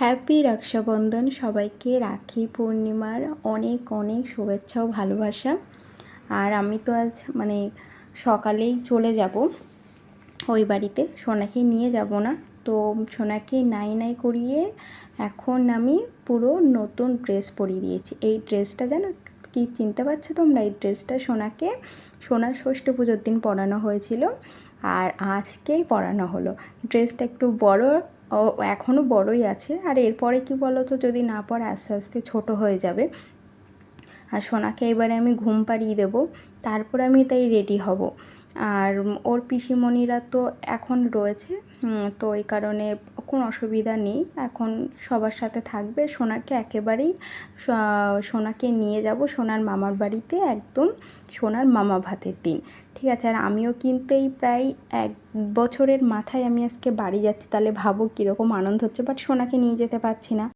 Happy Rakshabandhan. সবাইকে রাখি পূর্ণিমার অনেক অনেক শুভেচ্ছা ও ভালোবাসা। আর আমি তো আজ সকালেই চলে যাব ওই বাড়িতে, সোনাকে নিয়ে যাব না। তো সোনাকে নাই নাই করিয়ে এখন আমি পুরো নতুন ড্রেস পরিয়ে দিয়েছি। এই ড্রেসটা জানো কি, চিনতে পারছো তোমরা? এই ড্রেসটা সোনাকে সোনার ষষ্ঠী পুজোর দিন পরানো হয়েছিল, আর আজকেই পরানো হলো। ড্রেসটা একটু বড়, ও এখনও বড়ই আছে। আর এরপরে কি বলো তো, যদি না পরে আস্তে আস্তে ছোটো হয়ে যাবে। আর সোনাকে এবারে আমি ঘুম পাড়িয়ে দেবো, তারপর আমি তাই রেডি হব। আর ওর পিসিমণিরা তো এখন রয়েছে, তো এই কারণে কোনো অসুবিধা নেই, এখন সবার সাথে থাকবে। সোনাকে একেবারেই সোনাকে নিয়ে যাব সোনার মামার বাড়িতে, একদম সোনার মামা ভাতের দিন, ঠিক আছে? আর আমিও কিন্তু এই প্রায় 1 বছরের মাথায় আমি আজকে বাড়ি যাচ্ছি, তাহলে ভাবো কীরকম আনন্দ হচ্ছে। বাট সোনাকে নিয়ে যেতে পারছি না।